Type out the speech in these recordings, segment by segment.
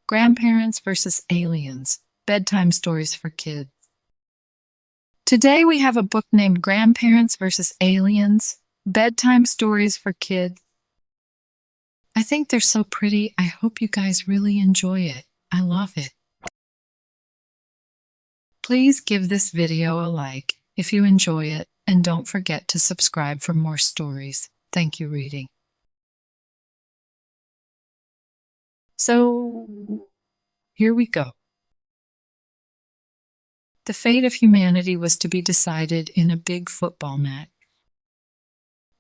Grandparents versus Aliens, Bedtime Stories for Kids. Today we have a book named Grandparents versus Aliens, Bedtime Stories for Kids. I think they're so pretty. I hope you guys really enjoy it. I love it. Please give this video a like if you enjoy it, and don't forget to subscribe for more stories. Thank you, reading. So, here we go. The fate of humanity was to be decided in a big football match.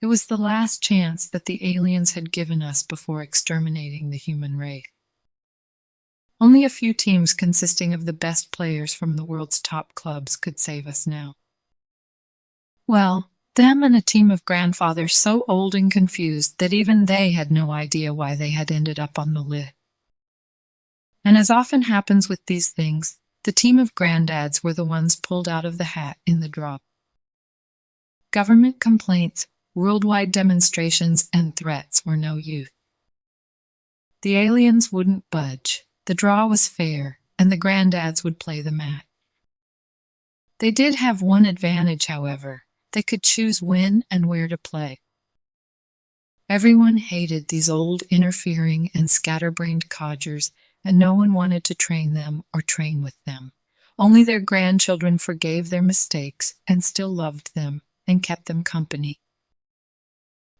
It was the last chance that the aliens had given us before exterminating the human race. Only a few teams consisting of the best players from the world's top clubs could save us now. Well, them and a team of grandfathers so old and confused that even they had no idea why they had ended up on the list. And as often happens with these things, the team of granddads were the ones pulled out of the hat in the draw. Government complaints, worldwide demonstrations, and threats were no use. The aliens wouldn't budge. The draw was fair, and the granddads would play the match. They did have one advantage, however. They could choose when and where to play. Everyone hated these old, interfering, and scatterbrained codgers, and no one wanted to train them or train with them. Only their grandchildren forgave their mistakes and still loved them and kept them company.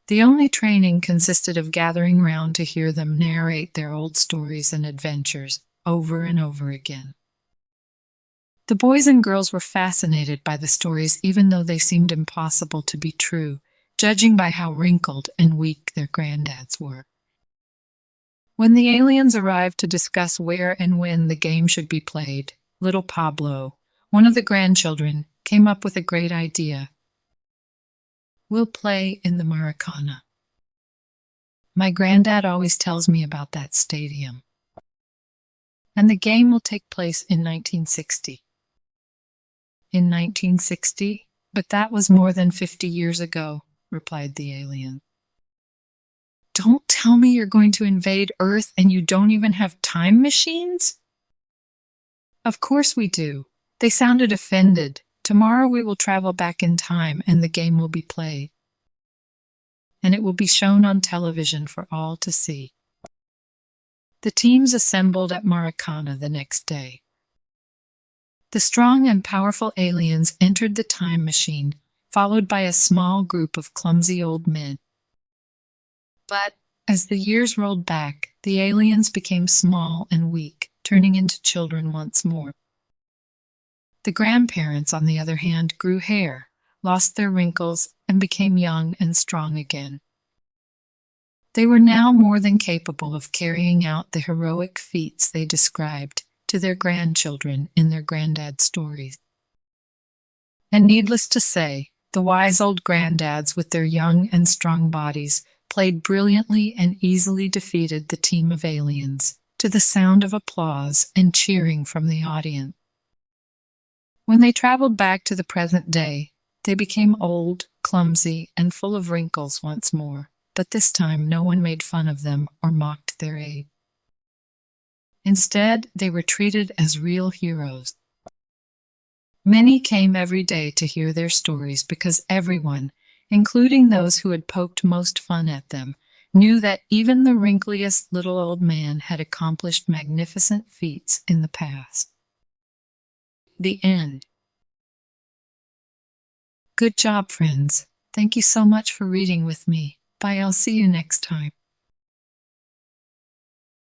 The only training consisted of gathering round to hear them narrate their old stories and adventures over and over again. The boys and girls were fascinated by the stories, even though they seemed impossible to be true, judging by how wrinkled and weak their granddads were. When the aliens arrived to discuss where and when the game should be played, little Pablo, one of the grandchildren, came up with a great idea. "We'll play in the Maracana. My granddad always tells me about that stadium. And the game will take place in 1960. In 1960? But that was more than 50 years ago, replied the alien. Don't tell me you're going to invade Earth and you don't even have time machines? Of course we do. They sounded offended. Tomorrow we will travel back in time and the game will be played. And it will be shown on television for all to see. The teams assembled at Maracana the next day. The strong and powerful aliens entered the time machine, followed by a small group of clumsy old men. But as the years rolled back, the aliens became small and weak, turning into children once more. The grandparents, on the other hand, grew hair, lost their wrinkles, and became young and strong again. They were now more than capable of carrying out the heroic feats they described to their grandchildren in their granddad stories. And needless to say, the wise old granddads with their young and strong bodies played brilliantly and easily defeated the team of aliens, to the sound of applause and cheering from the audience. When they traveled back to the present day, they became old, clumsy, and full of wrinkles once more, but this time no one made fun of them or mocked their age. Instead, they were treated as real heroes. Many came every day to hear their stories because everyone, including those who had poked most fun at them, knew that even the wrinkliest little old man had accomplished magnificent feats in the past. The end. Good job, friends. Thank you so much for reading with me. Bye, I'll see you next time.